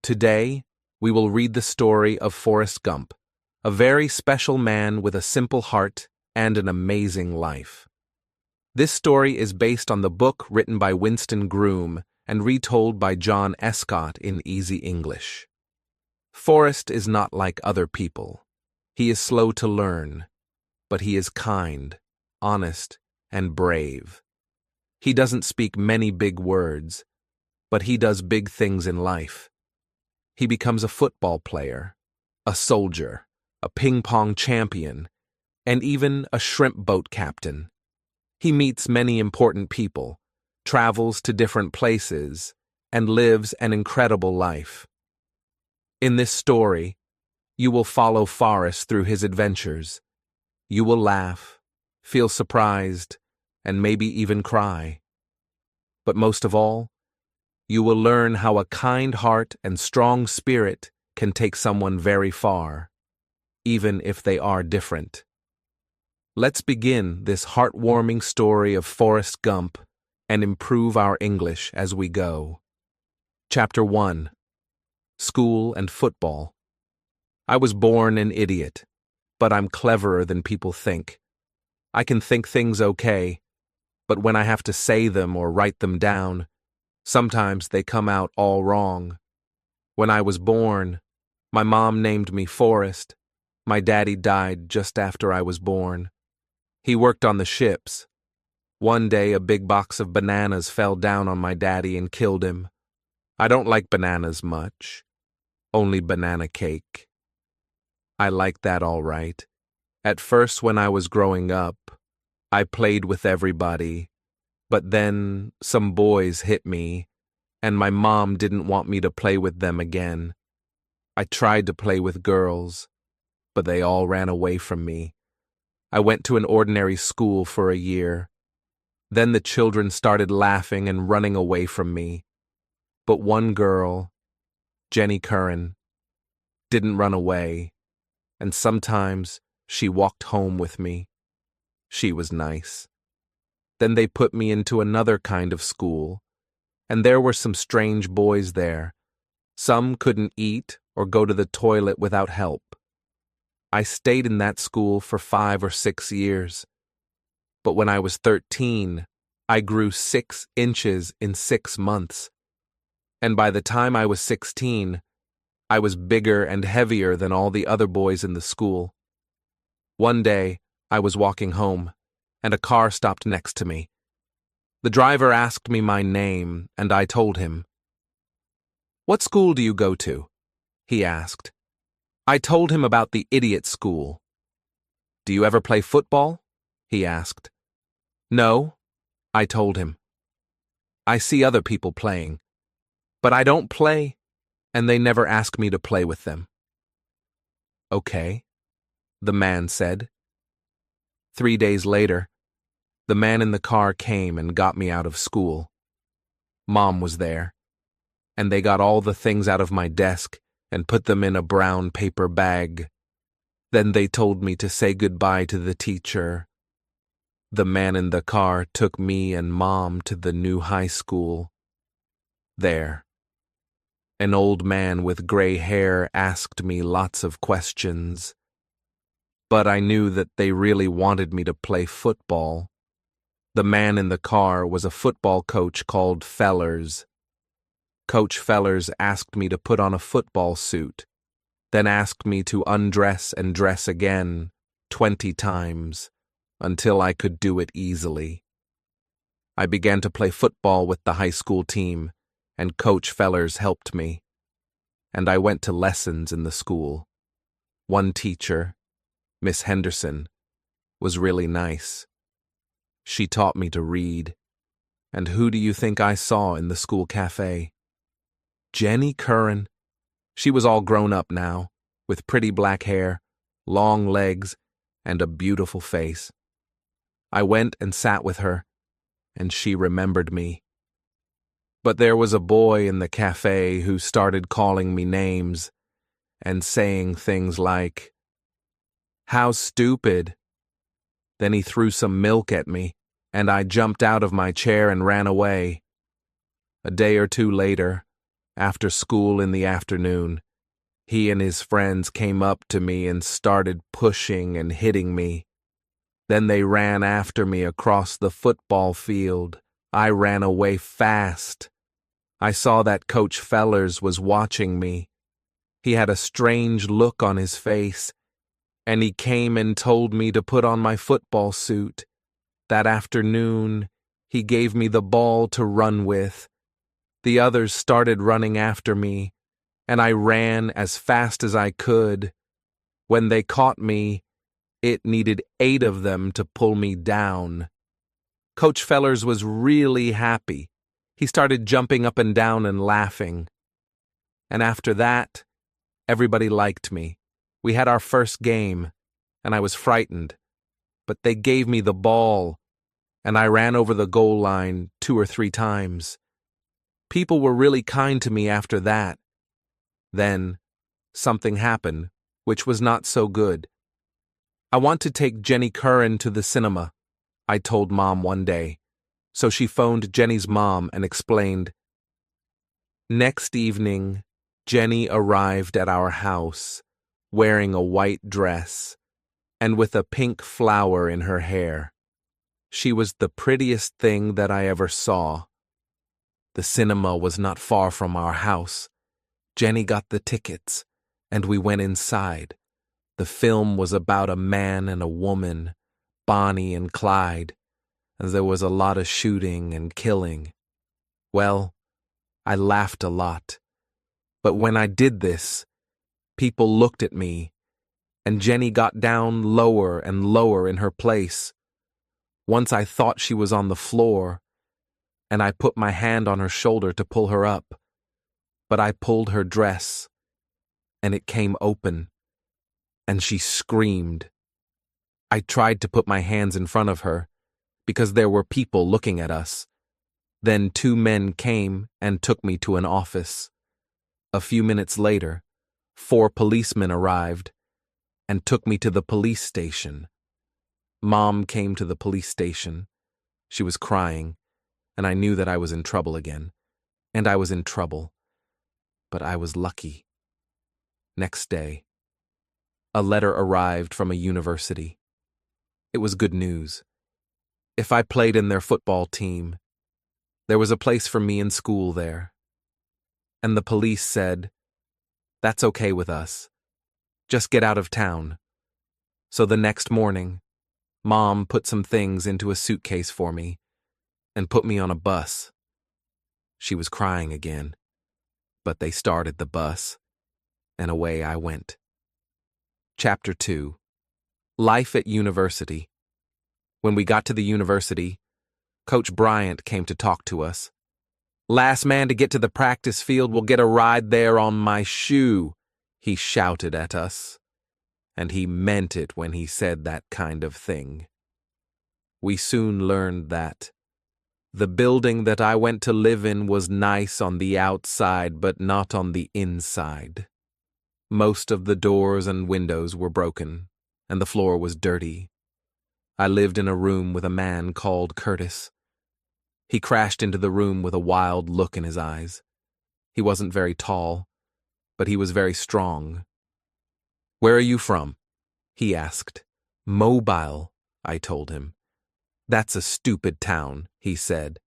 Today, we will read the story of Forrest Gump, a very special man with a simple heart and an amazing life. This story is based on the book written by Winston Groom and retold by John Escott in easy English. Forrest is not like other people. He is slow to learn, but he is kind, honest, and brave. He doesn't speak many big words, but he does big things in life. He becomes a football player, a soldier, a ping-pong champion, and even a shrimp boat captain. He meets many important people, travels to different places, and lives an incredible life. In this story, you will follow Forrest through his adventures. You will laugh, feel surprised, and maybe even cry. But most of all, you will learn how a kind heart and strong spirit can take someone very far, even if they are different. Let's begin this heartwarming story of Forrest Gump and improve our English as we go. Chapter 1. School and Football. I was born an idiot, but I'm cleverer than people think. I can think things okay, but when I have to say them or write them down, sometimes they come out all wrong. When I was born, my mom named me Forrest. My daddy died just after I was born. He worked on the ships. One day a big box of bananas fell down on my daddy and killed him. I don't like bananas much. Only banana cake. I liked that all right. At first when I was growing up, I played with everybody, but then some boys hit me, and my mom didn't want me to play with them again. I tried to play with girls, but they all ran away from me. I went to an ordinary school for a year. Then the children started laughing and running away from me. But one girl, Jenny Curran, didn't run away, and sometimes she walked home with me. She was nice. Then they put me into another kind of school, and there were some strange boys there. Some couldn't eat or go to the toilet without help. I stayed in that school for 5 or 6 years. But when I was 13, I grew 6 inches in 6 months. And by the time I was 16, I was bigger and heavier than all the other boys in the school. One day, I was walking home, and a car stopped next to me. The driver asked me my name, and I told him. "What school do you go to?" he asked. I told him about the idiot school. "Do you ever play football?" he asked. "No," I told him. "I see other people playing, but I don't play, and they never ask me to play with them." "Okay," the man said. 3 days later, the man in the car came and got me out of school. Mom was there, and they got all the things out of my desk and put them in a brown paper bag. Then they told me to say goodbye to the teacher. The man in the car took me and Mom to the new high school. There, an old man with gray hair asked me lots of questions. But I knew that they really wanted me to play football. The man in the car was a football coach called Fellers. Coach Fellers asked me to put on a football suit, then asked me to undress and dress again 20 times until I could do it easily. I began to play football with the high school team, and Coach Fellers helped me. And I went to lessons in the school. One teacher, Miss Henderson, was really nice. She taught me to read. And who do you think I saw in the school cafe? Jenny Curran. She was all grown up now, with pretty black hair, long legs, and a beautiful face. I went and sat with her, and she remembered me. But there was a boy in the cafe who started calling me names and saying things like, "How stupid." Then he threw some milk at me, and I jumped out of my chair and ran away. A day or two later, after school in the afternoon. He and his friends came up to me and started pushing and hitting me. Then they ran after me across the football field. I ran away fast. I saw that Coach Fellers was watching me. He had a strange look on his face, and he came and told me to put on my football suit. That afternoon, he gave me the ball to run with. The others started running after me, and I ran as fast as I could. When they caught me, it needed 8 of them to pull me down. Coach Fellers was really happy. He started jumping up and down and laughing. And after that, everybody liked me. We had our first game, and I was frightened. But they gave me the ball, and I ran over the goal line 2 or 3 times. People were really kind to me after that. Then, something happened, which was not so good. I want to take Jenny Curran to the cinema, I told Mom one day. So she phoned Jenny's mom and explained. Next evening, Jenny arrived at our house, wearing a white dress, and with a pink flower in her hair. She was the prettiest thing that I ever saw. The cinema was not far from our house. Jenny got the tickets, and we went inside. The film was about a man and a woman, Bonnie and Clyde, and there was a lot of shooting and killing. Well, I laughed a lot. But when I did this, people looked at me, and Jenny got down lower and lower in her place. Once I thought she was on the floor, and I put my hand on her shoulder to pull her up. But I pulled her dress, and it came open, and she screamed. I tried to put my hands in front of her, because there were people looking at us. Then 2 men came and took me to an office. A few minutes later, 4 policemen arrived and took me to the police station. Mom came to the police station. She was crying, and I knew that I was in trouble again. And I was in trouble. But I was lucky. Next day, a letter arrived from a university. It was good news. If I played in their football team, there was a place for me in school there. And the police said, "That's okay with us. Just get out of town." So the next morning, Mom put some things into a suitcase for me and put me on a bus. She was crying again, but they started the bus, and away I went. Chapter 2. Life at University. When we got to the university, Coach Bryant came to talk to us. "Last man to get to the practice field will get a ride there on my shoe," he shouted at us. And he meant it when he said that kind of thing. We soon learned that. The building that I went to live in was nice on the outside, but not on the inside. Most of the doors and windows were broken, and the floor was dirty. I lived in a room with a man called Curtis. He crashed into the room with a wild look in his eyes. He wasn't very tall, but he was very strong. "Where are you from?" he asked. "Mobile," I told him. "That's a stupid town," he said.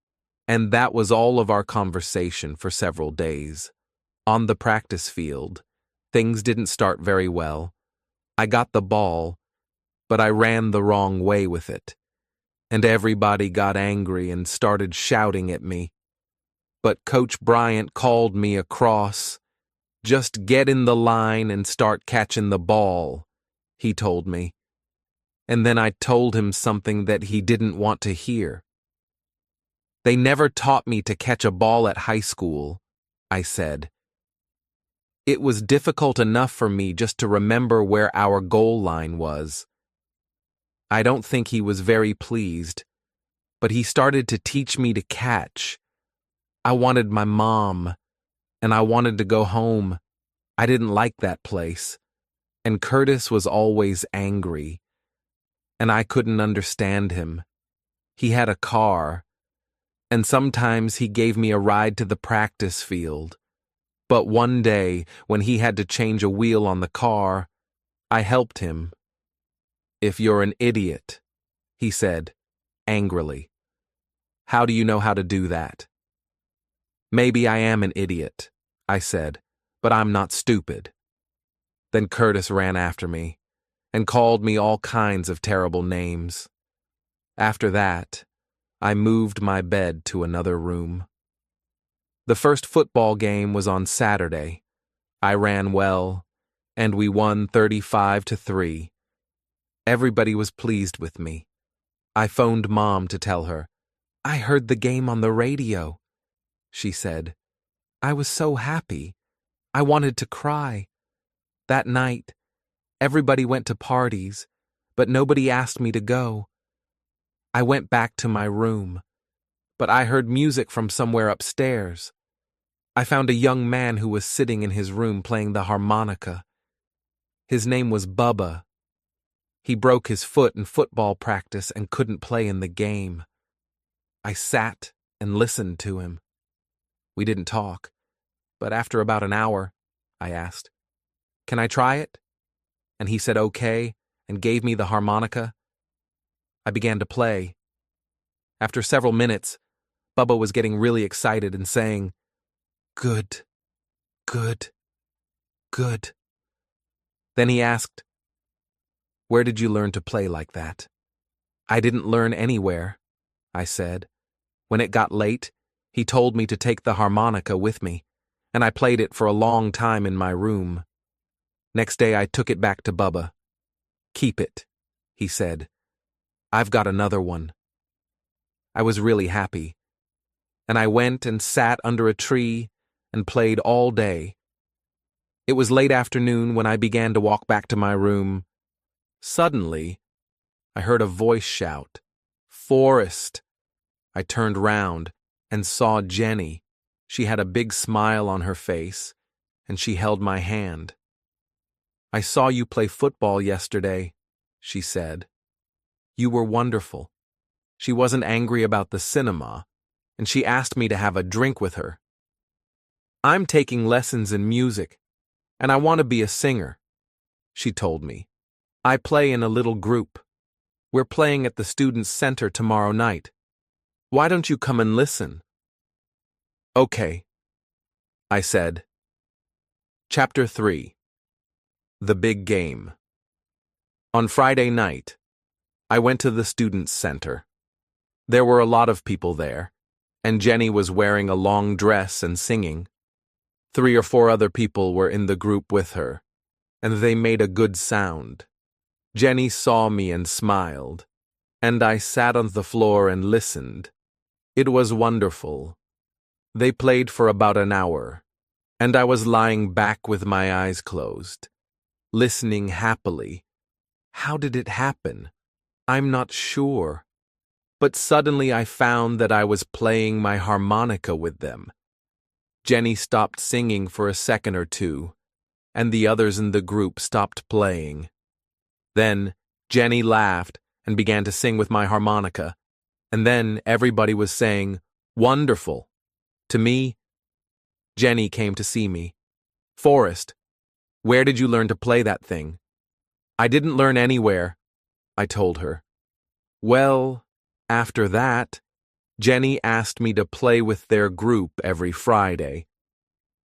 And that was all of our conversation for several days. On the practice field, things didn't start very well. I got the ball, but I ran the wrong way with it. And everybody got angry and started shouting at me. But Coach Bryant called me across. "Just get in the line and start catching the ball," he told me. And then I told him something that he didn't want to hear. "They never taught me to catch a ball at high school," I said. It was difficult enough for me just to remember where our goal line was. I don't think he was very pleased, but he started to teach me to catch. I wanted my mom, and I wanted to go home. I didn't like that place, and Curtis was always angry, and I couldn't understand him. He had a car, and sometimes he gave me a ride to the practice field, But one day, when he had to change a wheel on the car, I helped him. "If you're an idiot," he said, angrily. "How do you know how to do that?" "Maybe I am an idiot," I said, "but I'm not stupid." Then Curtis ran after me and called me all kinds of terrible names. After that, I moved my bed to another room. The first football game was on Saturday. I ran well, and we won 35-3. Everybody was pleased with me. I phoned Mom to tell her. "I heard the game on the radio," she said. "I was so happy. I wanted to cry. That night, everybody went to parties, but nobody asked me to go. I went back to my room, but I heard music from somewhere upstairs. I found a young man who was sitting in his room playing the harmonica. His name was Bubba. He broke his foot in football practice and couldn't play in the game. I sat and listened to him. We didn't talk, but after about an hour, I asked, "Can I try it?" And he said okay and gave me the harmonica. I began to play. After several minutes, Bubba was getting really excited and saying, "Good, good, good." Then he asked, "Where did you learn to play like that?" "I didn't learn anywhere," I said. When it got late, he told me to take the harmonica with me, and I played it for a long time in my room. Next day I took it back to Bubba. "Keep it," he said. "I've got another one." I was really happy, and I went and sat under a tree and played all day. It was late afternoon when I began to walk back to my room. Suddenly, I heard a voice shout, "Forrest!" I turned round and saw Jenny. She had a big smile on her face, and she held my hand. "I saw you play football yesterday," she said. "You were wonderful." She wasn't angry about the cinema, and she asked me to have a drink with her. "I'm taking lessons in music, and I want to be a singer," she told me. "I play in a little group. We're playing at the Student Center tomorrow night. Why don't you come and listen?" "Okay," I said. Chapter 3. The Big Game. On Friday night, I went to the Student Center. There were a lot of people there, and Jenny was wearing a long dress and singing. 3 or 4 other people were in the group with her, and they made a good sound. Jenny saw me and smiled, and I sat on the floor and listened. It was wonderful. They played for about an hour, and I was lying back with my eyes closed, listening happily. How did it happen? I'm not sure. But suddenly I found that I was playing my harmonica with them. Jenny stopped singing for a second or two, and the others in the group stopped playing. Then Jenny laughed and began to sing with my harmonica, and then everybody was saying, "Wonderful." To me, Jenny came to see me. "Forrest, where did you learn to play that thing?" "I didn't learn anywhere," I told her. Well, after that, Jenny asked me to play with their group every Friday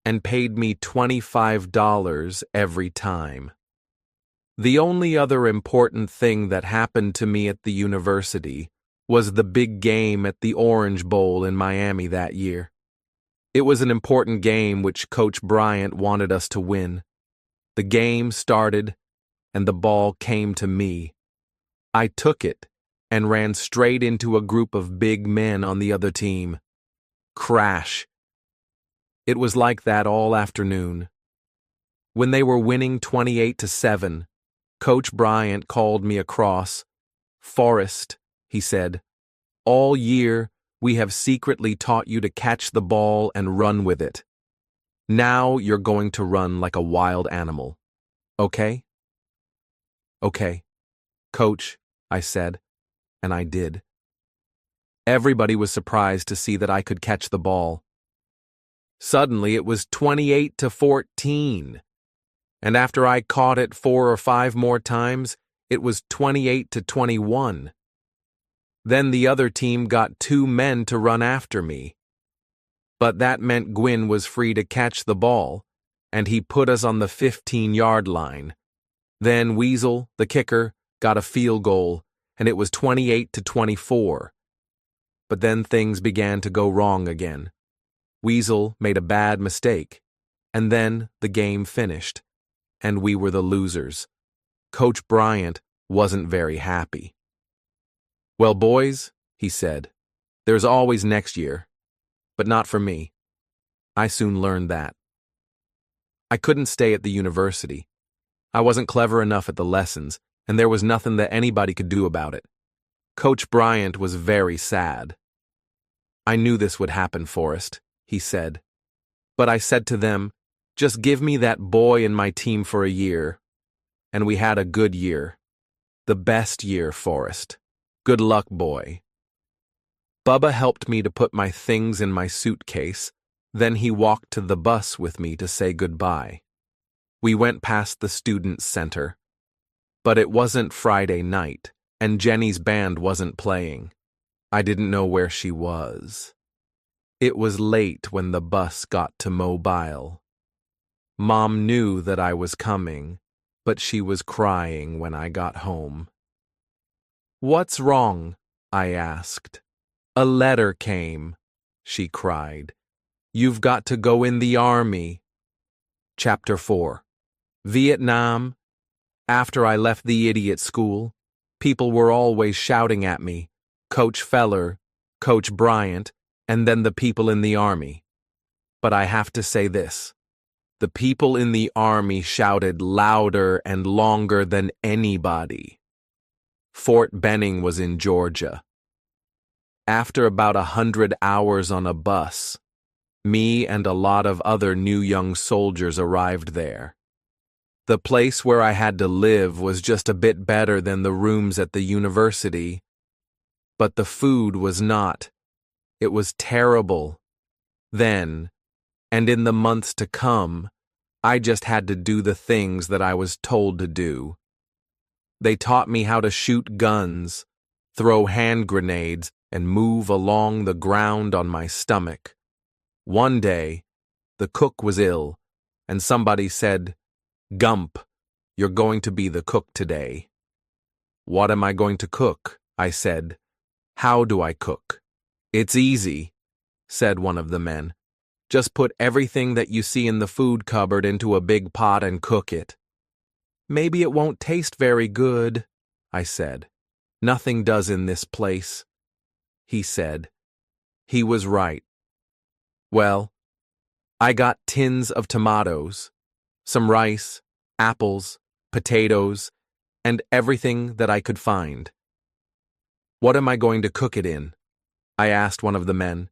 and paid me $25 every time. The only other important thing that happened to me at the university was the big game at the Orange Bowl in Miami that year. It was an important game which Coach Bryant wanted us to win. The game started, and the ball came to me. I took it and ran straight into a group of big men on the other team. Crash. It was like that all afternoon. When they were winning 28-7, Coach Bryant called me across. "Forrest," he said, "all year we have secretly taught you to catch the ball and run with it. Now you're going to run like a wild animal. Okay?" "Okay, Coach," I said, and I did. Everybody was surprised to see that I could catch the ball. Suddenly it was 28-14. And after I caught it 4 or 5 more times, it was 28-21. Then the other team got 2 men to run after me. But that meant Gwyn was free to catch the ball, and he put us on the 15-yard line. Then Weasel, the kicker, got a field goal, and it was 28-24. But then things began to go wrong again. Weasel made a bad mistake, and then the game finished, and we were the losers. Coach Bryant wasn't very happy. "Well, boys," he said, "there's always next year, but not for me." I soon learned that. I couldn't stay at the university. I wasn't clever enough at the lessons, and there was nothing that anybody could do about it. Coach Bryant was very sad. "I knew this would happen, Forrest," he said. But I said to them, "Just give me that boy in my team for a year." And we had a good year. The best year, Forrest. Good luck, boy. Bubba helped me to put my things in my suitcase. Then he walked to the bus with me to say goodbye. We went past the student center. But it wasn't Friday night, and Jenny's band wasn't playing. I didn't know where she was. It was late when the bus got to Mobile. Mom knew that I was coming, but she was crying when I got home. "What's wrong?" I asked. "A letter came," she cried. "You've got to go in the army." Chapter 4. Vietnam. After I left the idiot school, people were always shouting at me, Coach Feller, Coach Bryant, and then the people in the army. But I have to say this. The people in the army shouted louder and longer than anybody. Fort Benning was in Georgia. After about 100 hours on a bus, me and a lot of other new young soldiers arrived there. The place where I had to live was just a bit better than the rooms at the university, but the food was not. It was terrible. Then, and in the months to come, I just had to do the things that I was told to do. They taught me how to shoot guns, throw hand grenades, and move along the ground on my stomach. One day, the cook was ill, and somebody said, "Gump, you're going to be the cook today." "What am I going to cook?" I said. "How do I cook?" "It's easy," said one of the men. "Just put everything that you see in the food cupboard into a big pot and cook it." "Maybe it won't taste very good," I said. "Nothing does in this place," he said. He was right. Well, I got tins of tomatoes, some rice, apples, potatoes, and everything that I could find. "What am I going to cook it in?" I asked one of the men.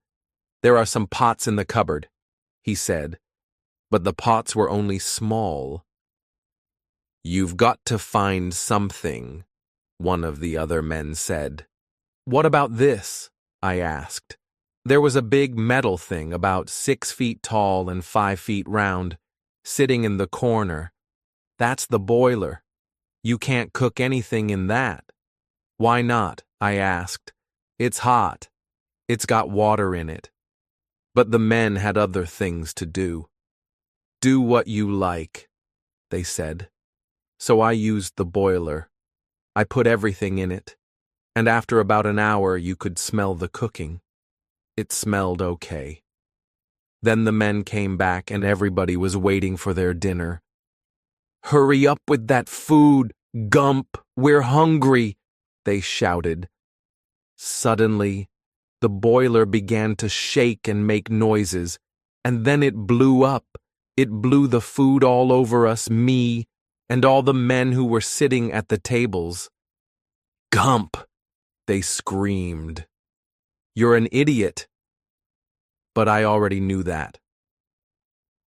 "There are some pots in the cupboard," he said, but the pots were only small. "You've got to find something," one of the other men said. "What about this?" I asked. There was a big metal thing about 6 feet tall and 5 feet round, sitting in the corner. "That's the boiler. You can't cook anything in that." "Why not?" I asked. "It's hot. It's got water in it." But the men had other things to do. "Do what you like," they said. So I used the boiler. I put everything in it, and after about an hour you could smell the cooking. It smelled okay. Then the men came back and everybody was waiting for their dinner. "Hurry up with that food, Gump! We're hungry!" they shouted. Suddenly, the boiler began to shake and make noises, and then it blew up. It blew the food all over us, me, and all the men who were sitting at the tables. "Gump!" they screamed. "You're an idiot." But I already knew that.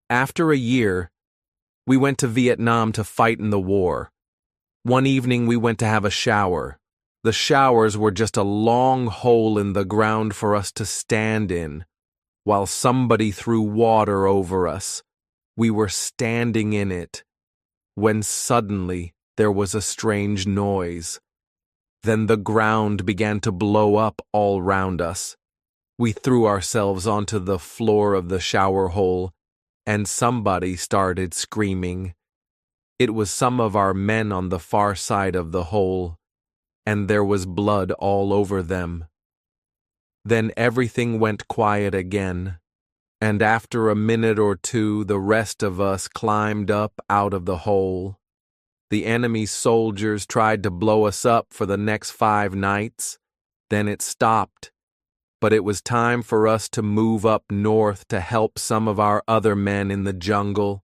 After a year, we went to Vietnam to fight in the war. One evening we went to have a shower. The showers were just a long hole in the ground for us to stand in. while somebody threw water over us. We were standing in it, when suddenly there was a strange noise. Then the ground began to blow up all round us. We threw ourselves onto the floor of the shower hole, and somebody started screaming. It was some of our men on the far side of the hole, and there was blood all over them. Then everything went quiet again, and after a minute or two the rest of us climbed up out of the hole. The enemy soldiers tried to blow us up for the next 5 nights. Then it stopped. But it was time for us to move up north to help some of our other men in the jungle.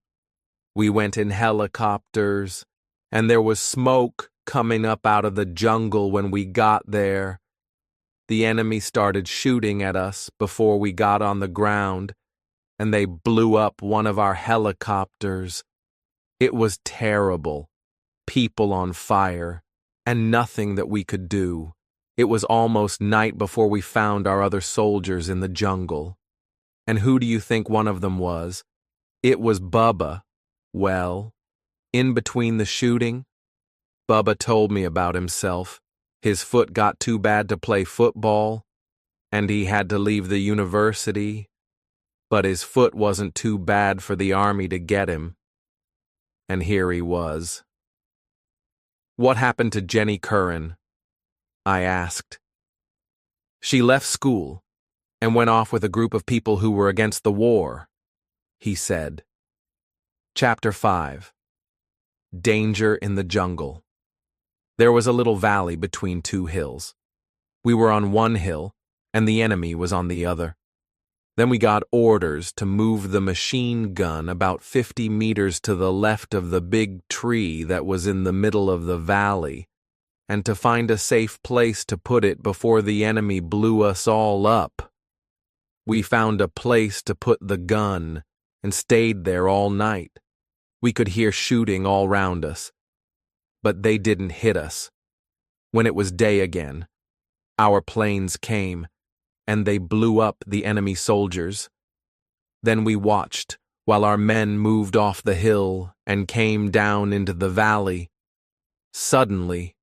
We went in helicopters, and there was smoke coming up out of the jungle when we got there. The enemy started shooting at us before we got on the ground, and they blew up one of our helicopters. It was terrible. People on fire, and nothing that we could do. It was almost night before we found our other soldiers in the jungle. And who do you think one of them was? It was Bubba. Well, in between the shooting, Bubba told me about himself. His foot got too bad to play football, and he had to leave the university, but his foot wasn't too bad for the army to get him. And here he was. What happened to Jenny Curran? I asked. She left school and went off with a group of people who were against the war, he said. Chapter 5. Danger in the Jungle. There was a little valley between 2 hills. We were on one hill, and the enemy was on the other. Then we got orders to move the machine gun about 50 meters to the left of the big tree that was in the middle of the valley, and to find a safe place to put it before the enemy blew us all up. We found a place to put the gun and stayed there all night. We could hear shooting all round us, but they didn't hit us. When it was day again, our planes came, and they blew up the enemy soldiers. Then we watched while our men moved off the hill and came down into the valley. Suddenly,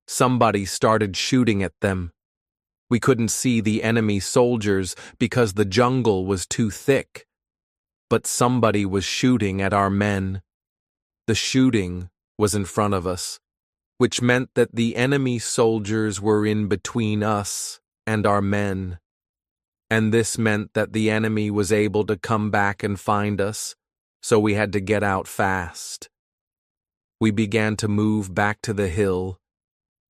somebody started shooting at them. We couldn't see the enemy soldiers because the jungle was too thick, but somebody was shooting at our men. The shooting was in front of us, which meant that the enemy soldiers were in between us and our men, and this meant that the enemy was able to come back and find us, so we had to get out fast. We began to move back to the hill,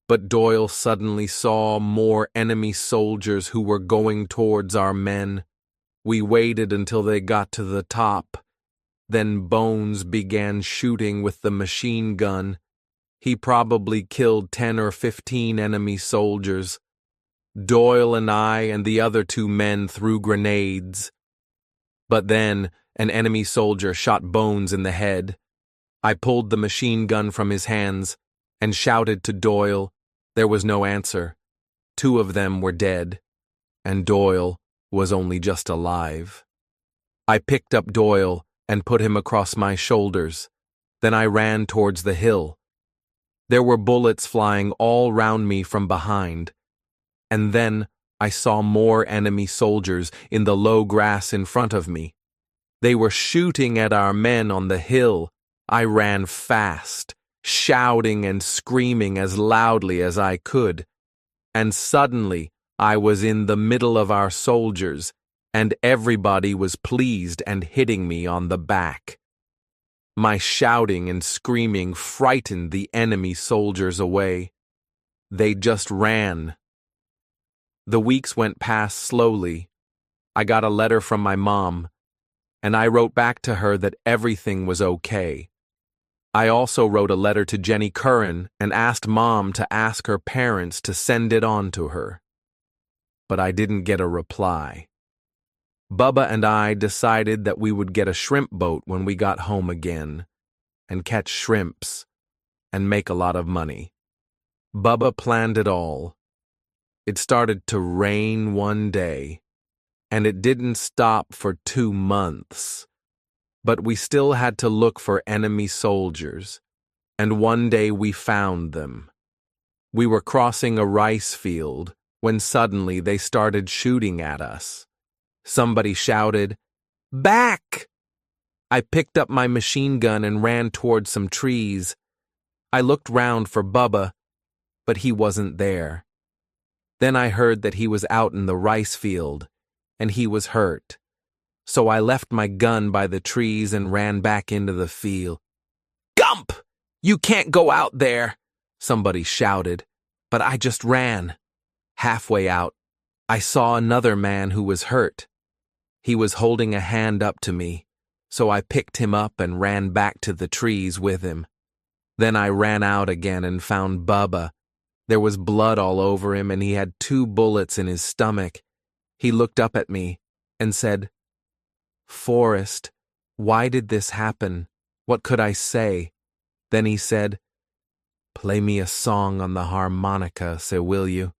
but Doyle suddenly saw more enemy soldiers who were going towards our men. We waited until they got to the top. Then Bones began shooting with the machine gun. He probably killed 10 or 15 enemy soldiers. Doyle and I and the other 2 men threw grenades. But then an enemy soldier shot Bones in the head. I pulled the machine gun from his hands and shouted to Doyle. There was no answer. 2 of them were dead, and Doyle was only just alive. I picked up Doyle and put him across my shoulders. Then I ran towards the hill. There were bullets flying all round me from behind. And then I saw more enemy soldiers in the low grass in front of me. They were shooting at our men on the hill. I ran fast, shouting and screaming as loudly as I could. And suddenly I was in the middle of our soldiers, and everybody was pleased and hitting me on the back. My shouting and screaming frightened the enemy soldiers away. They just ran. The weeks went past slowly. I got a letter from my mom, and I wrote back to her that everything was okay. I also wrote a letter to Jenny Curran and asked Mom to ask her parents to send it on to her. But I didn't get a reply. Bubba and I decided that we would get a shrimp boat when we got home again, and catch shrimps, and make a lot of money. Bubba planned it all. It started to rain one day, and it didn't stop for 2 months. But we still had to look for enemy soldiers, and one day we found them. We were crossing a rice field when suddenly they started shooting at us. Somebody shouted, "Back!" I picked up my machine gun and ran toward some trees. I looked round for Bubba, but he wasn't there. Then I heard that he was out in the rice field, and he was hurt. So I left my gun by the trees and ran back into the field. "Gump! You can't go out there!" somebody shouted, but I just ran. Halfway out, I saw another man who was hurt. He was holding a hand up to me, so I picked him up and ran back to the trees with him. Then I ran out again and found Bubba. There was blood all over him and he had 2 bullets in his stomach. He looked up at me and said, "Forrest, why did this happen? What could I say?" Then he said, "Play me a song on the harmonica, say will you?"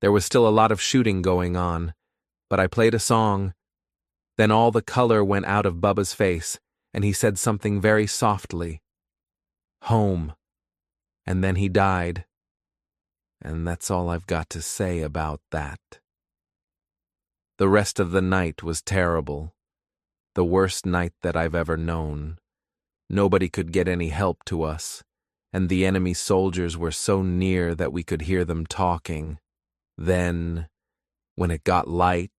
There was still a lot of shooting going on, but I played a song. Then all the color went out of Bubba's face, and he said something very softly. "Home." And then he died. And that's all I've got to say about that. The rest of the night was terrible. The worst night that I've ever known. Nobody could get any help to us, and the enemy soldiers were so near that we could hear them talking. Then, when it got light,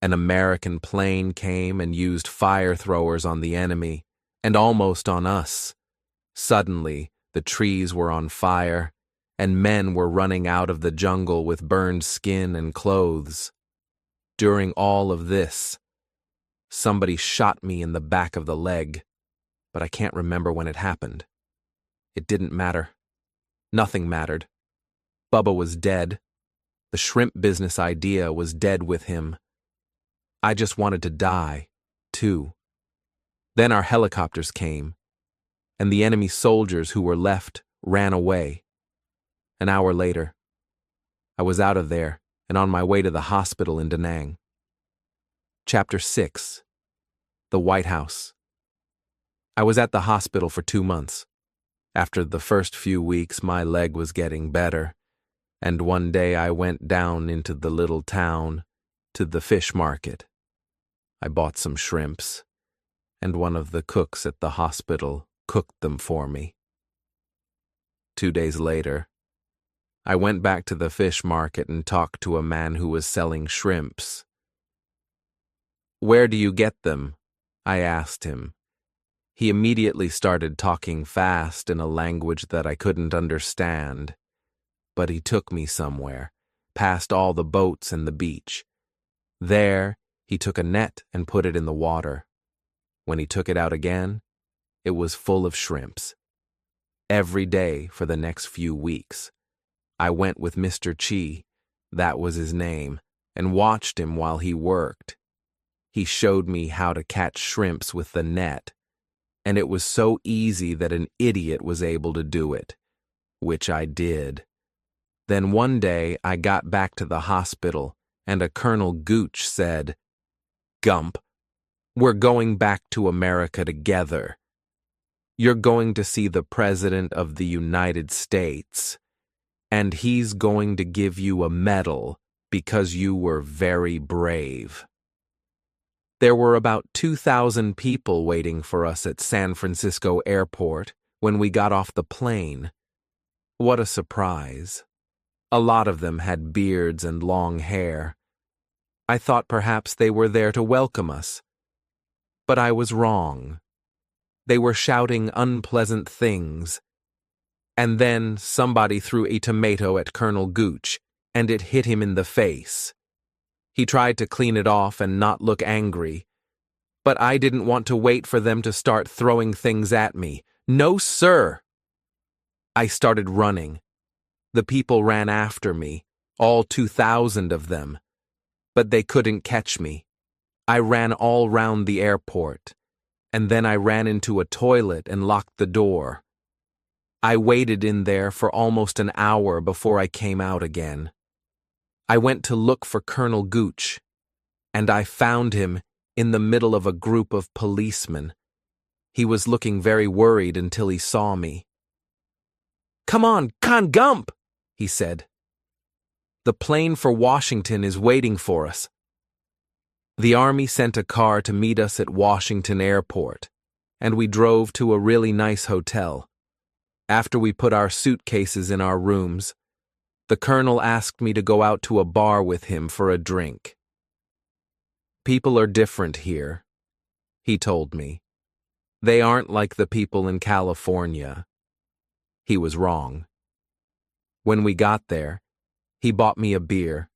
an American plane came and used fire throwers on the enemy, and almost on us. Suddenly, the trees were on fire, and men were running out of the jungle with burned skin and clothes. During all of this, somebody shot me in the back of the leg, but I can't remember when it happened. It didn't matter. Nothing mattered. Bubba was dead. The shrimp business idea was dead with him. I just wanted to die, too. Then our helicopters came, and the enemy soldiers who were left ran away. An hour later, I was out of there and on my way to the hospital in Da Nang. Chapter 6. The White House. I was at the hospital for 2 months. After the first few weeks, my leg was getting better, and one day I went down into the little town to the fish market. I bought some shrimps, and one of the cooks at the hospital cooked them for me. 2 days later, I went back to the fish market and talked to a man who was selling shrimps. "Where do you get them?" I asked him. He immediately started talking fast in a language that I couldn't understand. But he took me somewhere, past all the boats and the beach. There, he took a net and put it in the water. When he took it out again, it was full of shrimps. Every day for the next few weeks, I went with Mr. Chi, that was his name, and watched him while he worked. He showed me how to catch shrimps with the net, and it was so easy that an idiot was able to do it, which I did. Then one day I got back to the hospital, and a Colonel Gooch said, "Gump, we're going back to America together. You're going to see the President of the United States, and he's going to give you a medal because you were very brave." There were about 2,000 people waiting for us at San Francisco Airport when we got off the plane. What a surprise. A lot of them had beards and long hair. I thought perhaps they were there to welcome us. But I was wrong. They were shouting unpleasant things. And then somebody threw a tomato at Colonel Gooch, and it hit him in the face. He tried to clean it off and not look angry. But I didn't want to wait for them to start throwing things at me. No, sir! I started running. The people ran after me, all 2,000 of them. But they couldn't catch me. I ran all round the airport, and then I ran into a toilet and locked the door. I waited in there for almost an hour before I came out again. I went to look for Colonel Gooch. and I found him in the middle of a group of policemen. He was looking very worried until he saw me. "Come on, Con Gump," he said. "The plane for Washington is waiting for us." The Army sent a car to meet us at Washington Airport, and we drove to a really nice hotel. After we put our suitcases in our rooms, the colonel asked me to go out to a bar with him for a drink. "People are different here," he told me. "They aren't like the people in California." He was wrong. When we got there, he bought me a beer,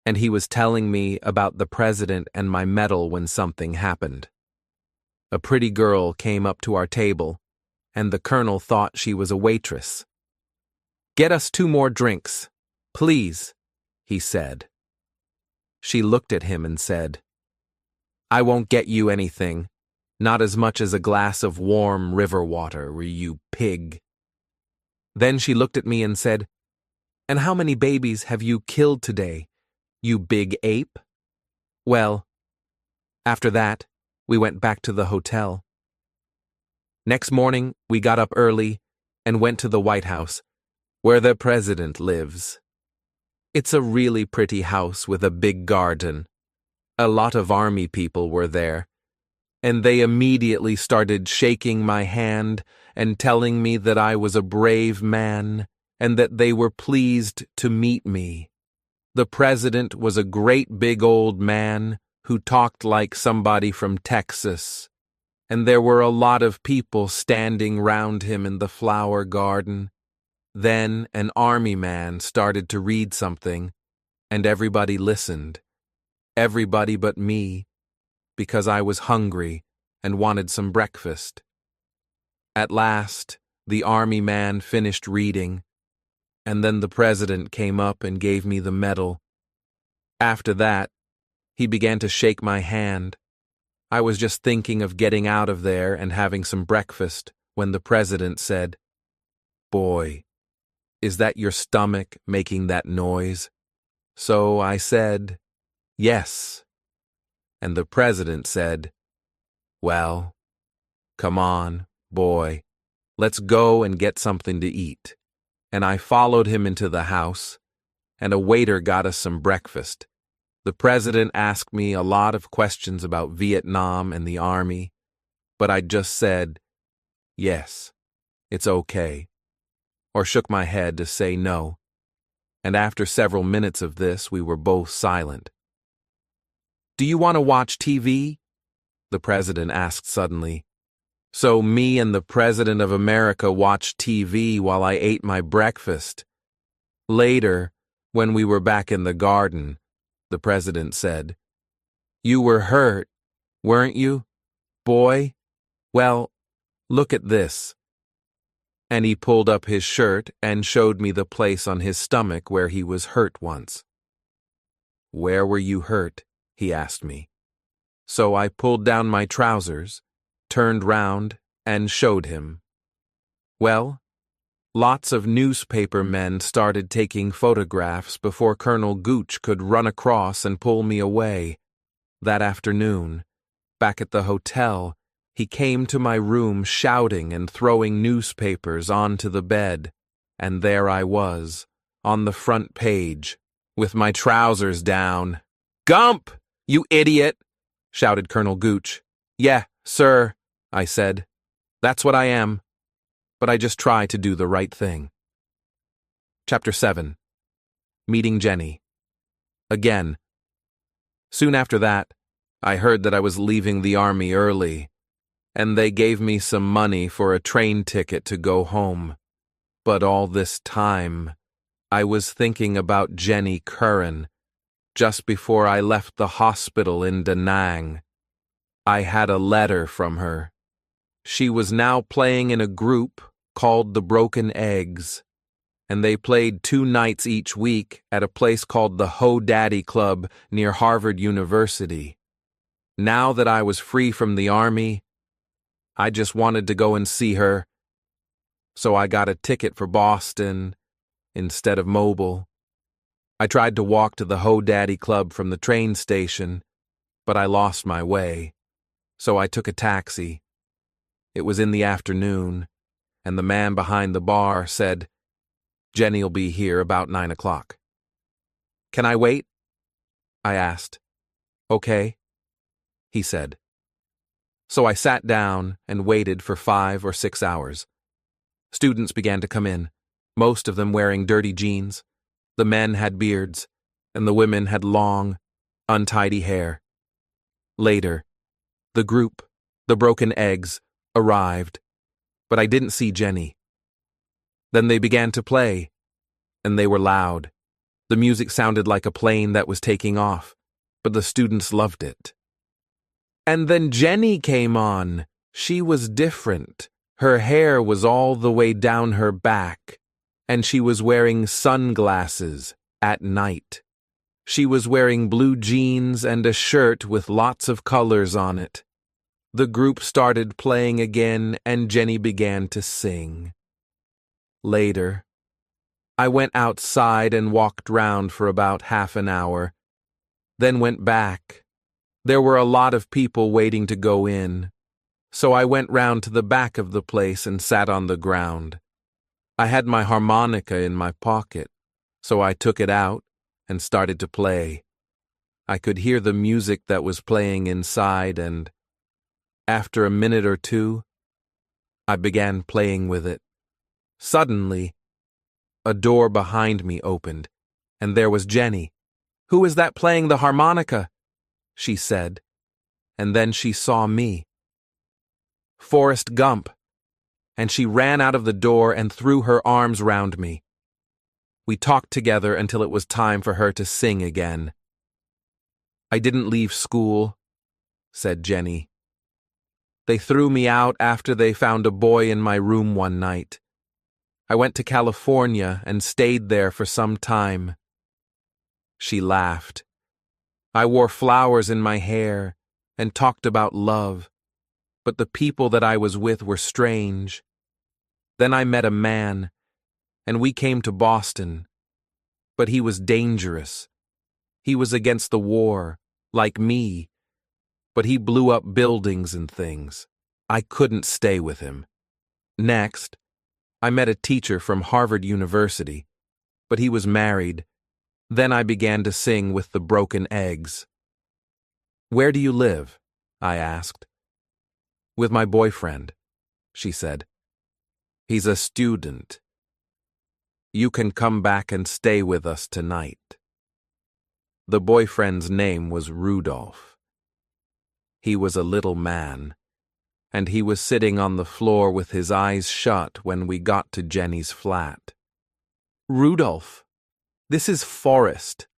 and he was telling me about the president and my medal when something happened. A pretty girl came up to our table, and the colonel thought she was a waitress. "Get us 2 more drinks, please," he said. She looked at him and said, "I won't get you anything, not as much as a glass of warm river water, you pig." Then she looked at me and said, "And how many babies have you killed today, you big ape?" Well, after that, we went back to the hotel. Next morning, we got up early and went to the White House, where the president lives. It's a really pretty house with a big garden. A lot of Army people were there, and they immediately started shaking my hand and telling me that I was a brave man and that they were pleased to meet me. The president was a great big old man who talked like somebody from Texas, and there were a lot of people standing round him in the flower garden. Then an Army man started to read something, and everybody listened. Everybody but me, because I was hungry and wanted some breakfast. At last, the Army man finished reading, and then the president came up and gave me the medal. After that, he began to shake my hand. I was just thinking of getting out of there and having some breakfast when the president said, "Boy, is that your stomach making that noise?" So I said, "Yes." And the president said, "Well, come on, boy, let's go and get something to eat." And I followed him into the house, and a waiter got us some breakfast. The president asked me a lot of questions about Vietnam and the Army, but I just said, "Yes, it's okay," or shook my head to say no. And after several minutes of this, we were both silent. "Do you want to watch TV?" the president asked suddenly. So me and the President of America watched TV while I ate my breakfast. Later, when we were back in the garden, the president said, "You were hurt, weren't you, boy? Well, look at this." And he pulled up his shirt and showed me the place on his stomach where he was hurt once. "Where were you hurt?" he asked me. So I pulled down my trousers, turned round, and showed him. Well, lots of newspaper men started taking photographs before Colonel Gooch could run across and pull me away. That afternoon, back at the hotel, he came to my room shouting and throwing newspapers onto the bed, and there I was, on the front page, with my trousers down. "Gump, you idiot!" shouted Colonel Gooch. "Yeah, sir," I said. "That's what I am. But I just try to do the right thing." Chapter 7. Meeting Jenny. Again. Soon after that, I heard that I was leaving the Army early, and they gave me some money for a train ticket to go home. But all this time, I was thinking about Jenny Curran, just before I left the hospital in Da Nang. I had a letter from her. She was now playing in a group called the Broken Eggs, and they played 2 nights each week at a place called the Ho Daddy Club near Harvard University. Now that I was free from the Army, I just wanted to go and see her, so I got a ticket for Boston instead of Mobile. I tried to walk to the Ho Daddy Club from the train station, but I lost my way, so I took a taxi. It was in the afternoon, and the man behind the bar said, "Jenny'll be here about 9 o'clock. "Can I wait?" I asked. "Okay," he said. So I sat down and waited for 5 or 6 hours. Students began to come in, most of them wearing dirty jeans. The men had beards, and the women had long, untidy hair. Later, the group, the broken eggs, arrived, but I didn't see Jenny. Then they began to play, and they were loud. The music sounded like a plane that was taking off, but the students loved it. And then Jenny came on. She was different. Her hair was all the way down her back, and she was wearing sunglasses at night. She was wearing blue jeans and a shirt with lots of colors on it. The group started playing again, and Jenny began to sing. Later, I went outside and walked round for about half an hour, then went back. There were a lot of people waiting to go in, so I went round to the back of the place and sat on the ground. I had my harmonica in my pocket, so I took it out and started to play. I could hear the music that was playing inside, and after a minute or two, I began playing with it. Suddenly, a door behind me opened, and there was Jenny. "Who is that playing the harmonica?" she said, and then she saw me. Forrest Gump, and she ran out of the door and threw her arms round me. We talked together until it was time for her to sing again. "I didn't leave school," said Jenny. "They threw me out after they found a boy in my room one night. I went to California and stayed there for some time." She laughed. "I wore flowers in my hair and talked about love, but the people that I was with were strange. Then I met a man, and we came to Boston. But he was dangerous. He was against the war, like me, but he blew up buildings and things. I couldn't stay with him. Next, I met a teacher from Harvard University, but he was married. Then I began to sing with the broken eggs." "Where do you live?" I asked. "With my boyfriend," she said. "He's a student. You can come back and stay with us tonight." The boyfriend's name was Rudolph. He was a little man, and he was sitting on the floor with his eyes shut when we got to Jenny's flat. "Rudolph, this is Forrest,"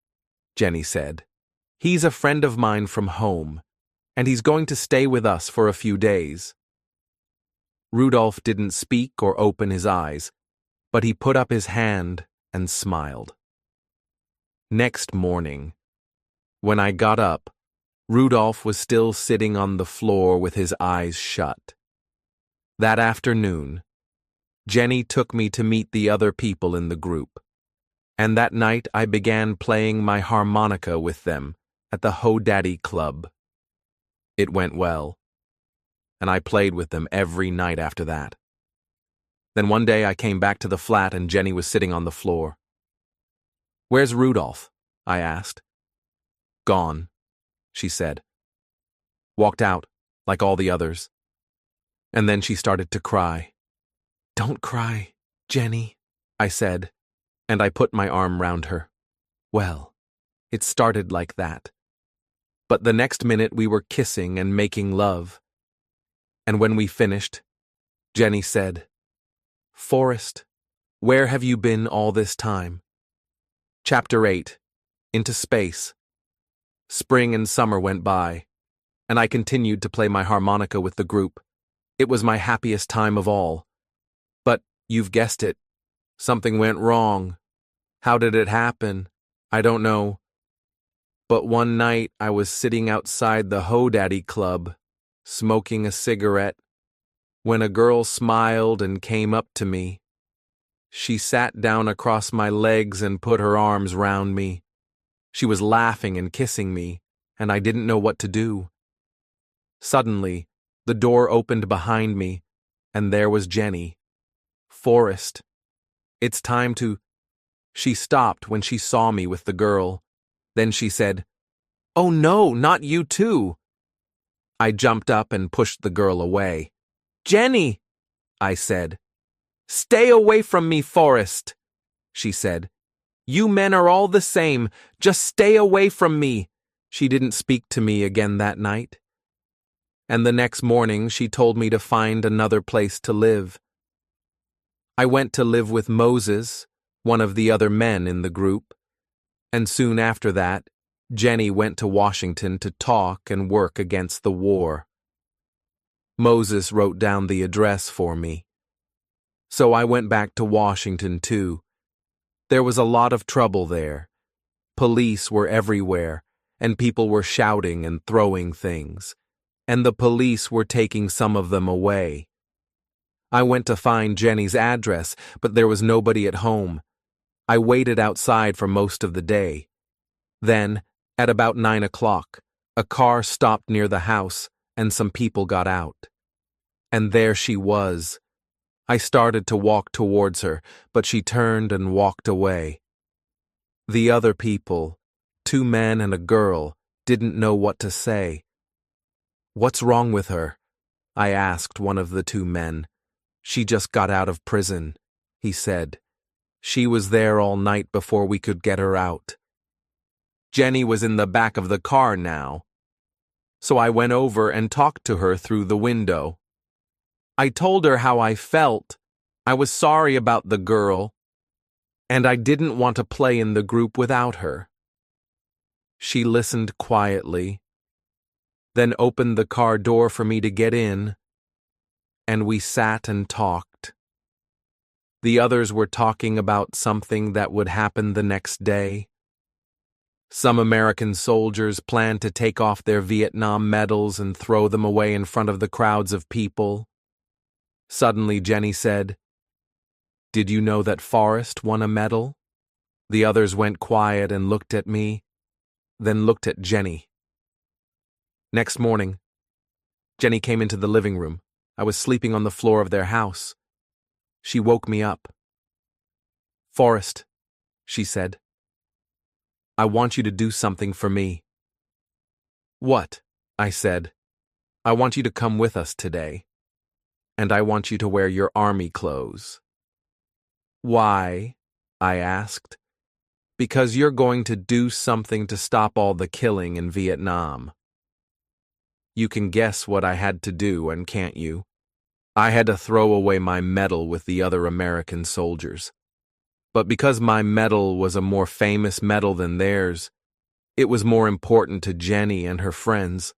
Jenny said. "He's a friend of mine from home, and he's going to stay with us for a few days." Rudolph didn't speak or open his eyes, but he put up his hand and smiled. Next morning, when I got up, Rudolph was still sitting on the floor with his eyes shut. That afternoon, Jenny took me to meet the other people in the group, and that night I began playing my harmonica with them at the Ho Daddy Club. It went well, and I played with them every night after that. Then one day I came back to the flat and Jenny was sitting on the floor. "Where's Rudolph?" I asked. "Gone," she said. "Walked out, like all the others." And then she started to cry. "Don't cry, Jenny," I said, and I put my arm round her. Well, it started like that. But the next minute we were kissing and making love. And when we finished, Jenny said, "Forrest, where have you been all this time?" Chapter 8. Into Space. Spring and summer went by, and I continued to play my harmonica with the group. It was my happiest time of all. But, you've guessed it, something went wrong. How did it happen? I don't know. But one night I was sitting outside the Ho Daddy Club, smoking a cigarette, when a girl smiled and came up to me. She sat down across my legs and put her arms round me. She was laughing and kissing me, and I didn't know what to do. Suddenly, the door opened behind me, and there was Jenny. "Forrest, it's time to—" She stopped when she saw me with the girl. Then she said, "Oh no, not you too." I jumped up and pushed the girl away. "Jenny," I said. "Stay away from me, Forrest," she said. "You men are all the same. Just stay away from me." She didn't speak to me again that night. And the next morning she told me to find another place to live. I went to live with Moses, one of the other men in the group, and soon after that, Jenny went to Washington to talk and work against the war. Moses wrote down the address for me. So I went back to Washington too. There was a lot of trouble there. Police were everywhere, and people were shouting and throwing things, and the police were taking some of them away. I went to find Jenny's address, but there was nobody at home. I waited outside for most of the day. Then, at about 9 o'clock, a car stopped near the house, and some people got out. And there she was. I started to walk towards her, but she turned and walked away. The other people, 2 men and a girl, didn't know what to say. "What's wrong with her?" I asked one of the 2 men. "She just got out of prison," he said. "She was there all night before we could get her out." Jenny was in the back of the car now. So I went over and talked to her through the window. I told her how I felt. I was sorry about the girl, and I didn't want to play in the group without her. She listened quietly, then opened the car door for me to get in, and we sat and talked. The others were talking about something that would happen the next day. Some American soldiers planned to take off their Vietnam medals and throw them away in front of the crowds of people. Suddenly Jenny said, "Did you know that Forrest won a medal?" The others went quiet and looked at me, then looked at Jenny. Next morning, Jenny came into the living room. I was sleeping on the floor of their house. She woke me up. "Forrest," she said, "I want you to do something for me." "What?" I said. "I want you to come with us today. And I want you to wear your army clothes." "Why?" I asked. "Because you're going to do something to stop all the killing in Vietnam." You can guess what I had to do, and can't you? I had to throw away my medal with the other American soldiers. But because my medal was a more famous medal than theirs, it was more important to Jenny and her friends.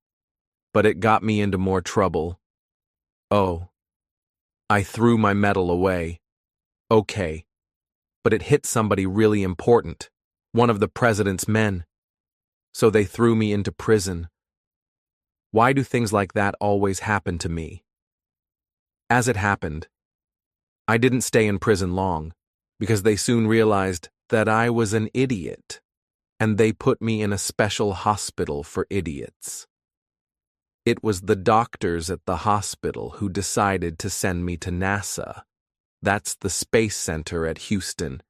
But it got me into more trouble. Oh, I threw my medal away. Okay, but it hit somebody really important, one of the president's men. So they threw me into prison. Why do things like that always happen to me? As it happened, I didn't stay in prison long, because they soon realized that I was an idiot, and they put me in a special hospital for idiots. It was the doctors at the hospital who decided to send me to NASA. That's the space center at Houston,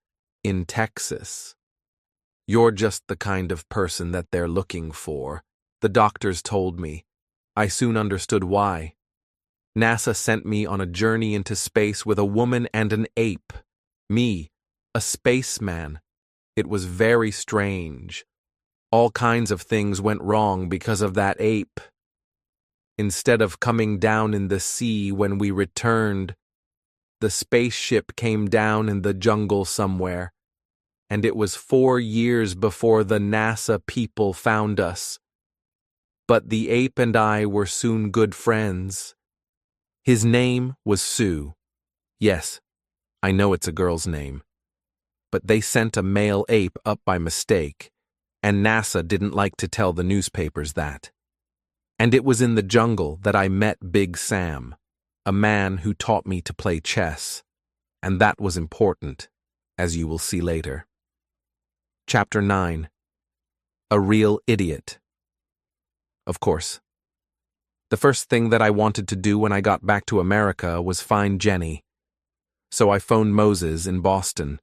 in Texas. "You're just the kind of person that they're looking for," the doctors told me. I soon understood why. NASA sent me on a journey into space with a woman and an ape. Me, a spaceman. It was very strange. All kinds of things went wrong because of that ape. Instead of coming down in the sea when we returned, the spaceship came down in the jungle somewhere, and it was 4 years before the NASA people found us. But the ape and I were soon good friends. His name was Sue. Yes, I know it's a girl's name. But they sent a male ape up by mistake, and NASA didn't like to tell the newspapers that. And it was in the jungle that I met Big Sam, a man who taught me to play chess, and that was important, as you will see later. Chapter 9. A Real Idiot. of course. The first thing that I wanted to do when I got back to America was find Jenny. So I phoned Moses in Boston.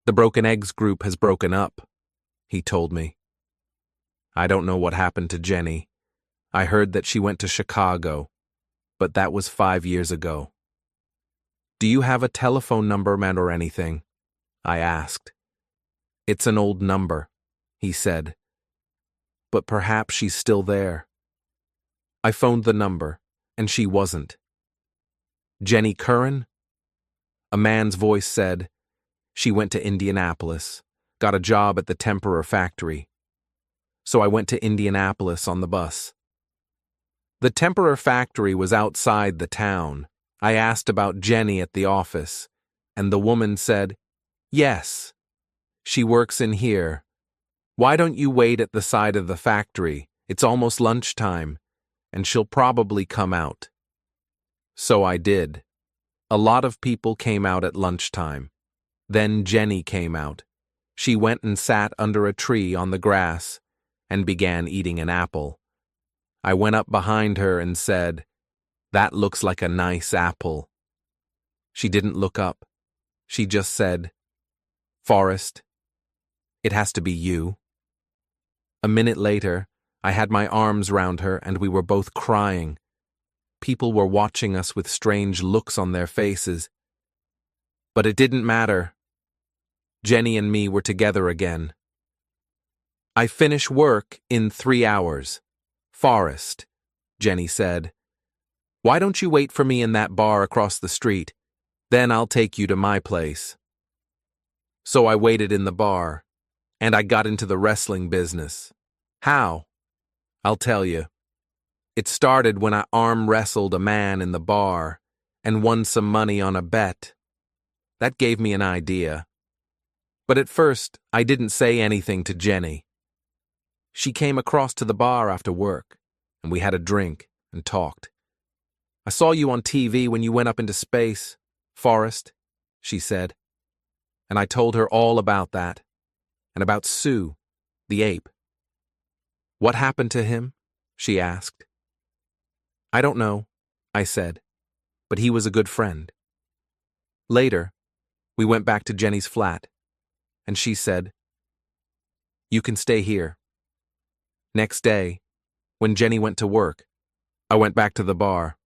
The Broken Eggs group has broken up, he told me. I don't know what happened to Jenny. I heard that she went to Chicago, but that was 5 years ago. Do you have a telephone number, man, or anything? I asked. It's an old number, he said. But perhaps she's still there. I phoned the number, and she wasn't. Jenny Curran? A man's voice said, she went to Indianapolis, got a job at the Tempera factory. So I went to Indianapolis on the bus. The Tempera factory was outside the town. I asked about Jenny at the office, and the woman said, yes, she works in here. Why don't you wait at the side of the factory? It's almost lunchtime, and she'll probably come out. So I did. A lot of people came out at lunchtime. Then Jenny came out. She went and sat under a tree on the grass and began eating an apple. I went up behind her and said, that looks like a nice apple. She didn't look up. She just said, Forrest, it has to be you. A minute later, I had my arms round her and we were both crying. People were watching us with strange looks on their faces. But it didn't matter. Jenny and me were together again. I finish work in 3 hours. Forrest, Jenny said, why don't you wait for me in that bar across the street? Then I'll take you to my place. So I waited in the bar, and I got into the wrestling business. How? I'll tell you. It started when I arm wrestled a man in the bar and won some money on a bet. That gave me an idea. But at first, I didn't say anything to Jenny. She came across to the bar after work, and we had a drink and talked. I saw you on TV when you went up into space, Forrest, she said. And I told her all about that, and about Sue, the ape. What happened to him? She asked. I don't know, I said, but he was a good friend. Later, we went back to Jenny's flat, and she said, you can stay here. Next day, when Jenny went to work, I went back to the bar.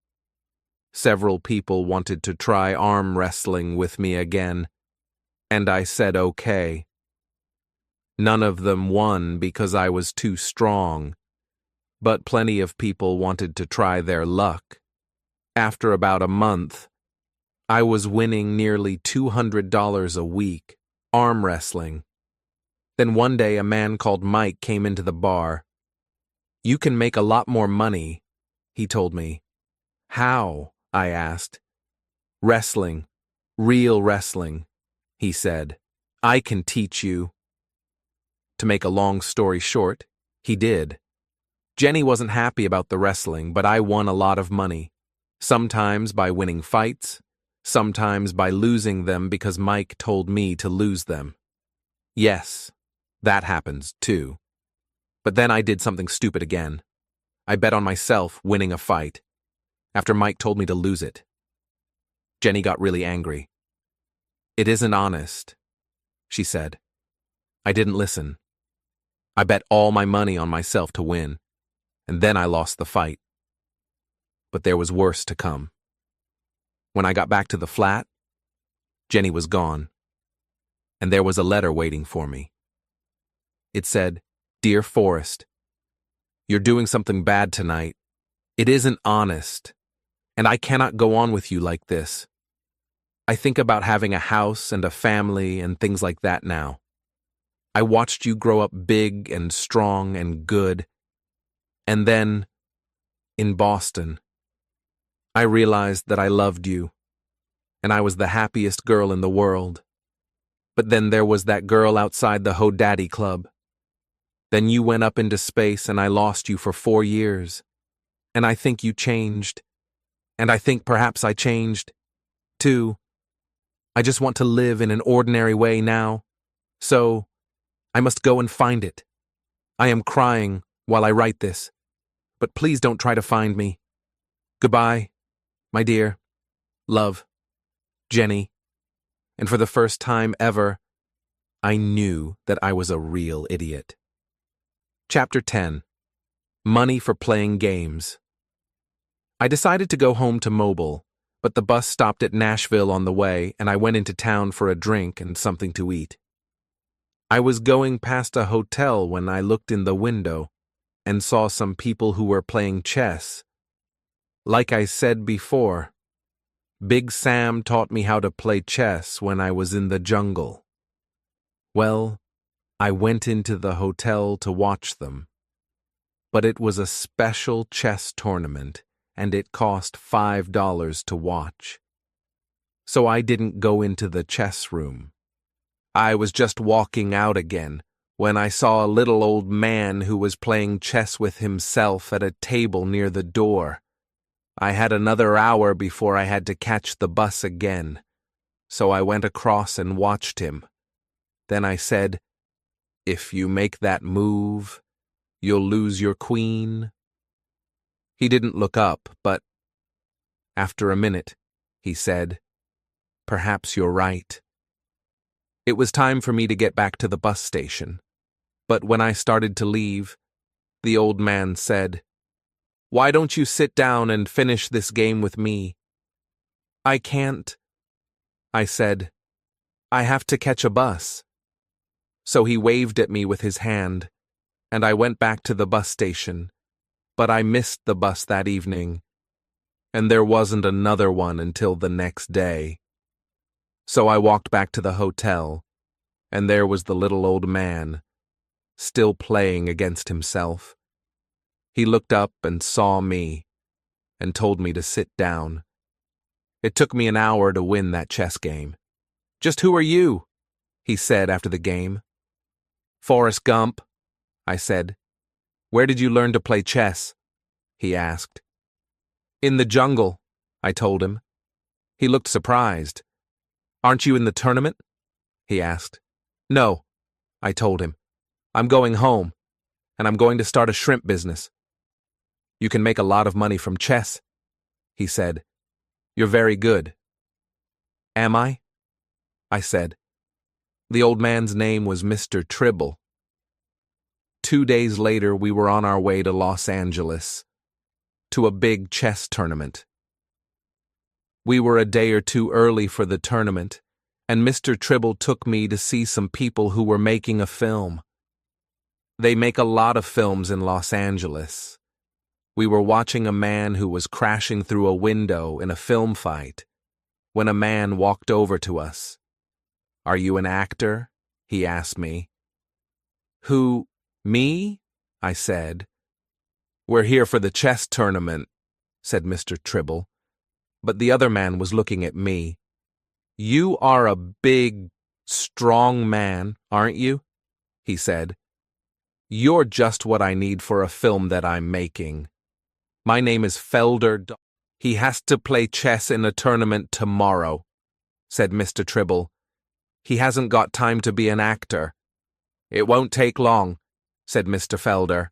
Several people wanted to try arm wrestling with me again, and I said okay. None of them won because I was too strong, but plenty of people wanted to try their luck. After about a month, I was winning nearly $200 a week, arm wrestling. Then one day a man called Mike came into the bar. You can make a lot more money, he told me. How? I asked. Wrestling. Real wrestling, he said. I can teach you. To make a long story short, he did. Jenny wasn't happy about the wrestling, but I won a lot of money. Sometimes by winning fights, sometimes by losing them because Mike told me to lose them. Yes, that happens too. But then I did something stupid again. I bet on myself winning a fight, after Mike told me to lose it. Jenny got really angry. It isn't honest, she said. I didn't listen. I bet all my money on myself to win, and then I lost the fight. But there was worse to come. When I got back to the flat, Jenny was gone, and there was a letter waiting for me. It said, Dear Forrest, you're doing something bad tonight. It isn't honest, and I cannot go on with you like this. I think about having a house and a family and things like that now. I watched you grow up big and strong and good. And then, in Boston, I realized that I loved you, and I was the happiest girl in the world. But then there was that girl outside the Ho Daddy Club. Then you went up into space and I lost you for 4 years. And I think you changed. And I think perhaps I changed, too. I just want to live in an ordinary way now. So, I must go and find it. I am crying while I write this. but please don't try to find me. Goodbye, my dear. Love, Jenny. And for the first time ever, I knew that I was a real idiot. Chapter 10. Money for Playing Games. I decided to go home to Mobile, but the bus stopped at Nashville on the way, and I went into town for a drink and something to eat. I was going past a hotel when I looked in the window and saw some people who were playing chess. Like I said before, Big Sam taught me how to play chess when I was in the jungle. Well, I went into the hotel to watch them. But it was a special chess tournament, and it cost $5 to watch. So I didn't go into the chess room. I was just walking out again when I saw a little old man who was playing chess with himself at a table near the door. I had another hour before I had to catch the bus again, so I went across and watched him. Then I said, "If you make that move, you'll lose your queen." He didn't look up, but after a minute, he said, "Perhaps you're right." It was time for me to get back to the bus station, but when I started to leave, the old man said, "Why don't you sit down and finish this game with me?" "I can't," I said. "I have to catch a bus." So he waved at me with his hand, and I went back to the bus station, but I missed the bus that evening, and there wasn't another one until the next day. So I walked back to the hotel, and there was the little old man, still playing against himself. He looked up and saw me, and told me to sit down. It took me an hour to win that chess game. "Just who are you?" he said after the game. "Forrest Gump," I said. "Where did you learn to play chess?" he asked. "In the jungle," I told him. He looked surprised. "Aren't you in the tournament?" he asked. "No," I told him. "I'm going home, and I'm going to start a shrimp business." "You can make a lot of money from chess," he said. "You're very good." "Am I?" I said. The old man's name was Mr. Tribble. 2 days later, we were on our way to Los Angeles, to a big chess tournament. We were a day or two early for the tournament, and Mr. Tribble took me to see some people who were making a film. They make a lot of films in Los Angeles. We were watching a man who was crashing through a window in a film fight when a man walked over to us. "Are you an actor?" he asked me. "Who, me?" I said. "We're here for the chess tournament," said Mr. Tribble, but the other man was looking at me. "You are a big, strong man, aren't you?" he said. "You're just what I need for a film that I'm making. My name is Felder. He has to play chess in a tournament tomorrow," said Mr. Tribble. "He hasn't got time to be an actor." "It won't take long," said Mr. Felder.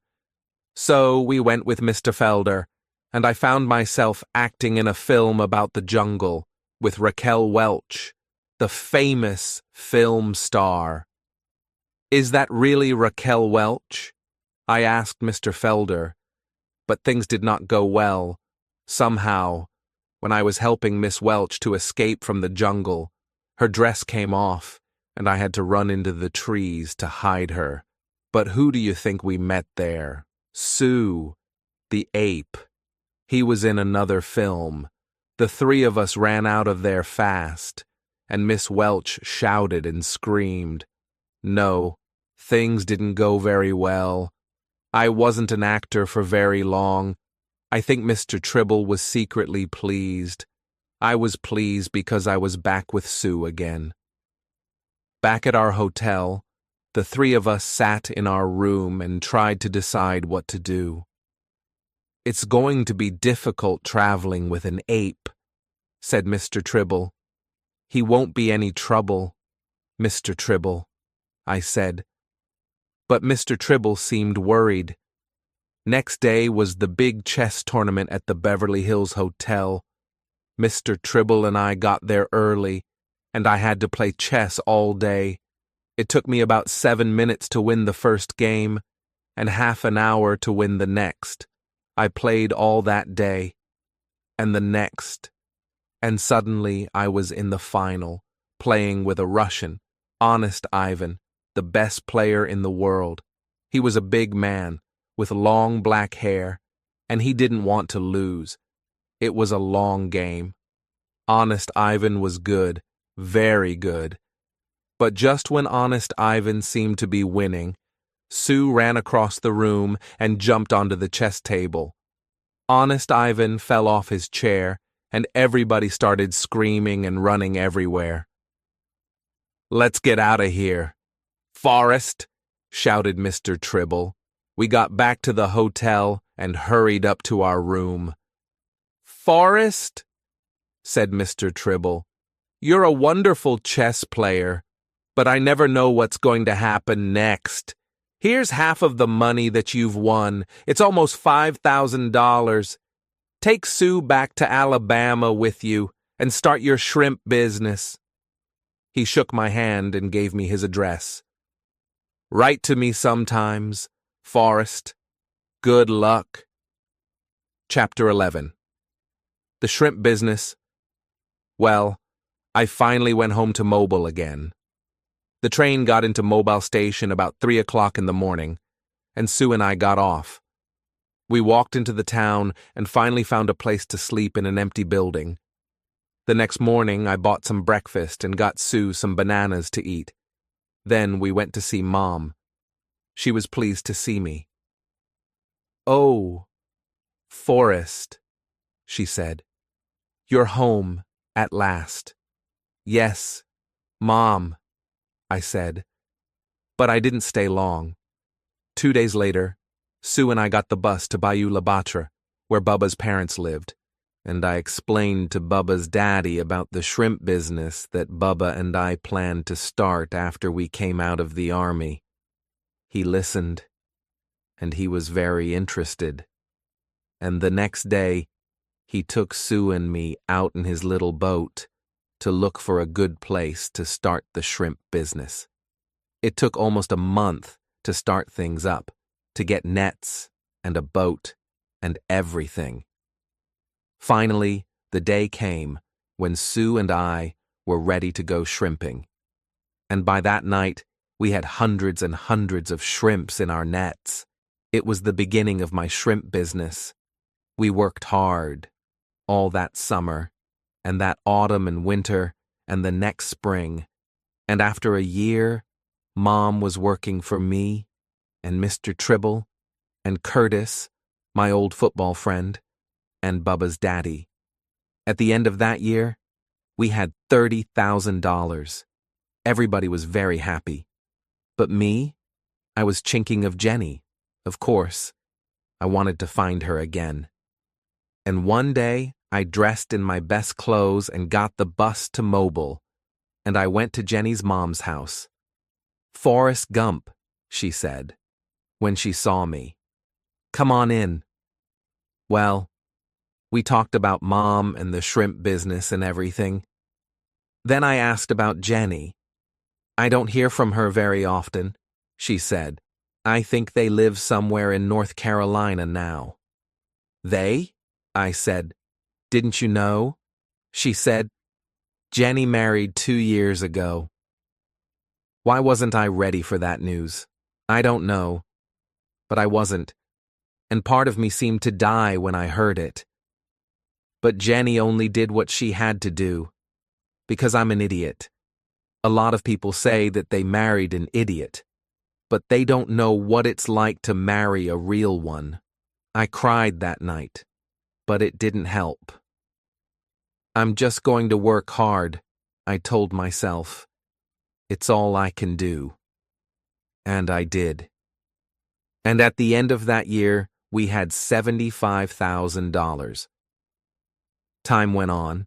So we went with Mr. Felder, and I found myself acting in a film about the jungle with Raquel Welch, the famous film star. "Is that really Raquel Welch?" I asked Mr. Felder, but things did not go well. Somehow, when I was helping Miss Welch to escape from the jungle, her dress came off, and I had to run into the trees to hide her. But who do you think we met there? Sue, the ape. He was in another film. The three of us ran out of there fast, and Miss Welch shouted and screamed. No, things didn't go very well. I wasn't an actor for very long. I think Mr. Tribble was secretly pleased. I was pleased because I was back with Sue again. Back at our hotel, the three of us sat in our room and tried to decide what to do. "It's going to be difficult traveling with an ape," said Mr. Tribble. "He won't be any trouble, Mr. Tribble," I said. But Mr. Tribble seemed worried. Next day was the big chess tournament at the Beverly Hills Hotel. Mr. Tribble and I got there early, and I had to play chess all day. It took me about 7 minutes to win the first game, and half an hour to win the next. I played all that day, and the next, and suddenly I was in the final, playing with a Russian, Honest Ivan, the best player in the world. He was a big man, with long black hair, and he didn't want to lose. It was a long game. Honest Ivan was good, very good. But just when Honest Ivan seemed to be winning, Sue ran across the room and jumped onto the chess table. Honest Ivan fell off his chair, and everybody started screaming and running everywhere. "Let's get out of here. Forrest," shouted Mr. Tribble. We got back to the hotel and hurried up to our room. "Forrest," said Mr. Tribble, "you're a wonderful chess player, but I never know what's going to happen next. Here's half of the money that you've won. It's almost $5,000. Take Sue back to Alabama with you and start your shrimp business." He shook my hand and gave me his address. "Write to me sometimes, Forrest. Good luck." Chapter 11. The shrimp business. Well, I finally went home to Mobile again. The train got into Mobile Station about 3 o'clock in the morning, and Sue and I got off. We walked into the town and finally found a place to sleep in an empty building. The next morning, I bought some breakfast and got Sue some bananas to eat. Then we went to see Mom. She was pleased to see me. "Oh, Forrest," she said. "You're home, at last." "Yes, Mom," I said. But I didn't stay long. 2 days later, Sue and I got the bus to Bayou La Batre, where Bubba's parents lived, and I explained to Bubba's daddy about the shrimp business that Bubba and I planned to start after we came out of the army. He listened, and he was very interested. And the next day, he took Sue and me out in his little boat to look for a good place to start the shrimp business. It took almost a month to start things up, to get nets and a boat and everything. Finally, the day came when Sue and I were ready to go shrimping. And by that night, we had hundreds and hundreds of shrimps in our nets. It was the beginning of my shrimp business. We worked hard all that summer, and that autumn and winter, and the next spring. And after a year, Mom was working for me, and Mr. Tribble, and Curtis, my old football friend, and Bubba's daddy. At the end of that year, we had $30,000. Everybody was very happy. But me, I was chinking of Jenny, of course. I wanted to find her again. And one day, I dressed in my best clothes and got the bus to Mobile, and I went to Jenny's mom's house. "Forrest Gump," she said, when she saw me. "Come on in." Well, we talked about Mom and the shrimp business and everything. Then I asked about Jenny. "I don't hear from her very often," she said. "I think they live somewhere in North Carolina now." "They?" I said. "Didn't you know?" She said, "Jenny married 2 years ago." Why wasn't I ready for that news? I don't know. But I wasn't, and part of me seemed to die when I heard it. But Jenny only did what she had to do, because I'm an idiot. A lot of people say that they married an idiot, but they don't know what it's like to marry a real one. I cried that night, but it didn't help. "I'm just going to work hard," I told myself. "It's all I can do." And I did. And at the end of that year, we had $75,000. Time went on.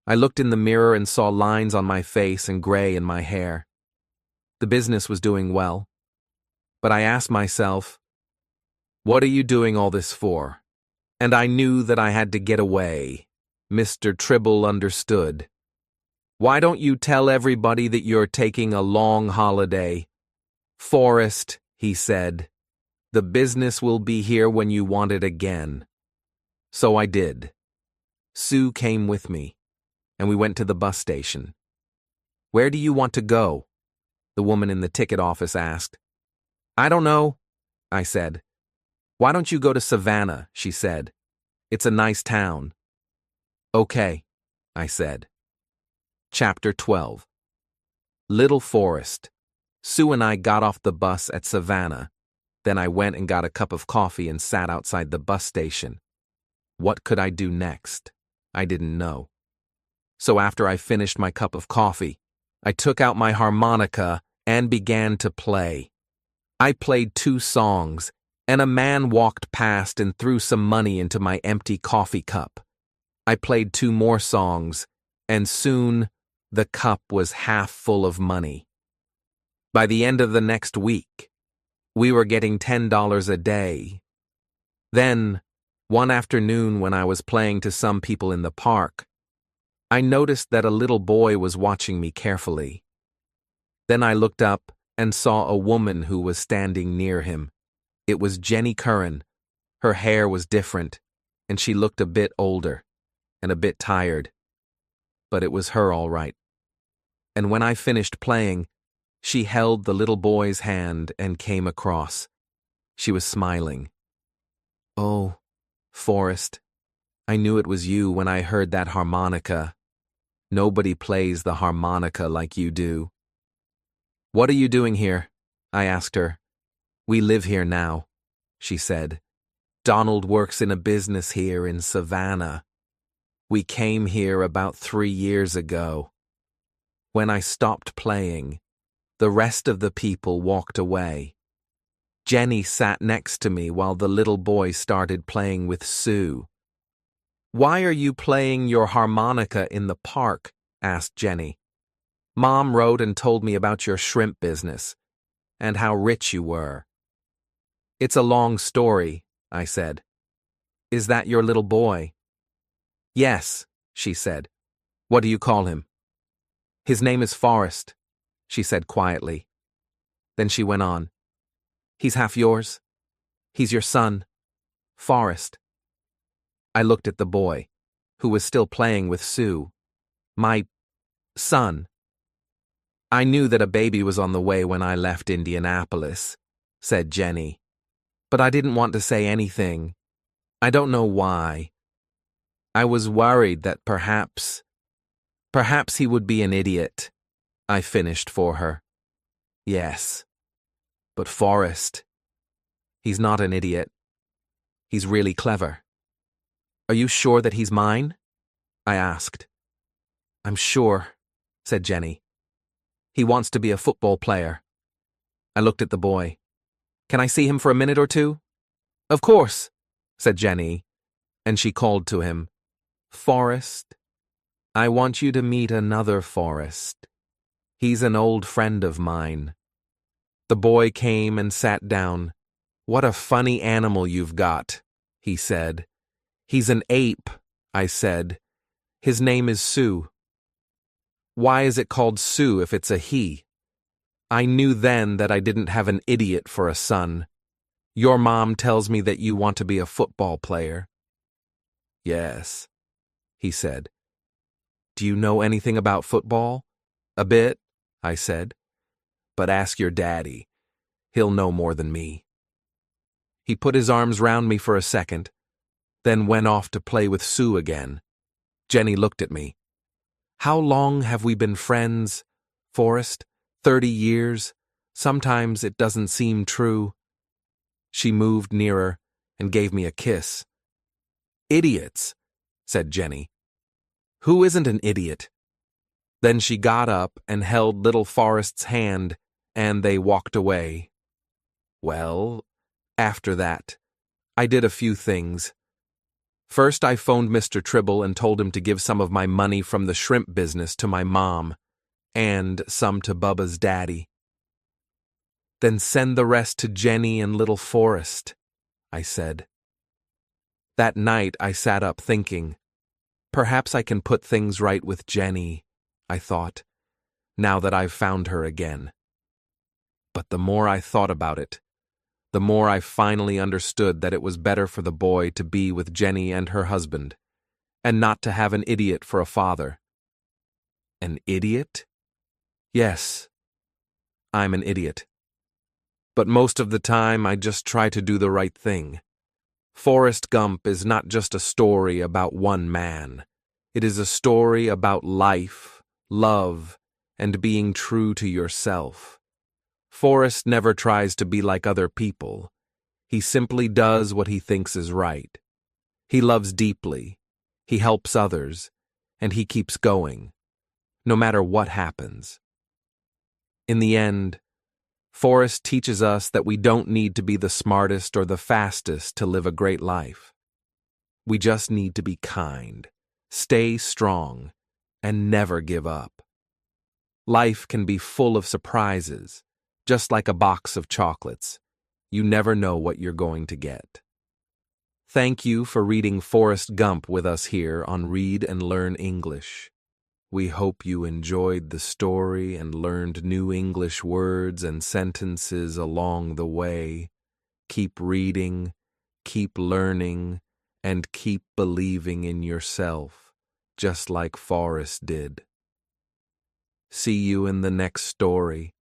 I looked in the mirror and saw lines on my face and gray in my hair. The business was doing well. But I asked myself, "What are you doing all this for?" And I knew that I had to get away. Mr. Tribble understood. "Why don't you tell everybody that you're taking a long holiday?" "Forrest," he said, "the business will be here when you want it again." So I did. Sue came with me, and we went to the bus station. "Where do you want to go?" the woman in the ticket office asked. "I don't know," I said. "Why don't you go to Savannah?" she said. "It's a nice town." "Okay," I said. Chapter 12. Little Forrest. Sue and I got off the bus at Savannah. Then I went and got a cup of coffee and sat outside the bus station. What could I do next? I didn't know. So after I finished my cup of coffee, I took out my harmonica and began to play. I played 2 songs, and a man walked past and threw some money into my empty coffee cup. I played 2 more songs, and soon the cup was half full of money. By the end of the next week, we were getting $10 a day. Then, one afternoon when I was playing to some people in the park, I noticed that a little boy was watching me carefully. Then I looked up and saw a woman who was standing near him. It was Jenny Curran. Her hair was different, and she looked a bit older and a bit tired. But it was her all right. And when I finished playing, she held the little boy's hand and came across. She was smiling. "Oh, Forrest, I knew it was you when I heard that harmonica. Nobody plays the harmonica like you do." "What are you doing here?" I asked her. "We live here now," she said. "Donald works in a business here in Savannah. We came here about 3 years ago. When I stopped playing, the rest of the people walked away. Jenny sat next to me while the little boy started playing with Sue." "Why are you playing your harmonica in the park?" asked Jenny. "Mom wrote and told me about your shrimp business and how rich you were." "It's a long story," I said. "Is that your little boy?" "Yes," she said. "What do you call him?" "His name is Forrest," she said quietly. Then she went on. "He's half yours. He's your son, Forrest." I looked at the boy, who was still playing with Sue. "My son." "I knew that a baby was on the way when I left Indianapolis," said Jenny. "But I didn't want to say anything. I don't know why. I was worried that perhaps he would be an idiot." I finished for her. "Yes, but Forrest, he's not an idiot. He's really clever." "Are you sure that he's mine?" I asked. "I'm sure," said Jenny. "He wants to be a football player." I looked at the boy. "Can I see him for a minute or two?" "Of course," said Jenny, and she called to him. "Forrest, I want you to meet another Forrest. He's an old friend of mine." The boy came and sat down. "What a funny animal you've got," he said. "He's an ape," I said. "His name is Sue." "Why is it called Sue if it's a he?" I knew then that I didn't have an idiot for a son. "Your mom tells me that you want to be a football player." "Yes," he said. "Do you know anything about football?" "A bit," I said. "But ask your daddy. He'll know more than me." He put his arms round me for a second, then went off to play with Sue again. Jenny looked at me. "How long have we been friends, Forrest? 30 years? Sometimes it doesn't seem true." She moved nearer and gave me a kiss. "Idiots," said Jenny. "Who isn't an idiot?" Then she got up and held little Forrest's hand, and they walked away. Well, after that, I did a few things. First, I phoned Mr. Tribble and told him to give some of my money from the shrimp business to my mom, and some to Bubba's daddy. "Then send the rest to Jenny and little Forrest," I said. That night I sat up thinking, perhaps I can put things right with Jenny, I thought, now that I've found her again. But the more I thought about it, the more I finally understood that it was better for the boy to be with Jenny and her husband, and not to have an idiot for a father. An idiot? Yes, I'm an idiot. But most of the time I just try to do the right thing. Forrest Gump is not just a story about one man. It is a story about life, love, and being true to yourself. Forrest never tries to be like other people. He simply does what he thinks is right. He loves deeply, he helps others, and he keeps going, no matter what happens. In the end, Forrest teaches us that we don't need to be the smartest or the fastest to live a great life. We just need to be kind, stay strong, and never give up. Life can be full of surprises, just like a box of chocolates. You never know what you're going to get. Thank you for reading Forrest Gump with us here on Read and Learn English. We hope you enjoyed the story and learned new English words and sentences along the way. Keep reading, keep learning, and keep believing in yourself, just like Forrest did. See you in the next story.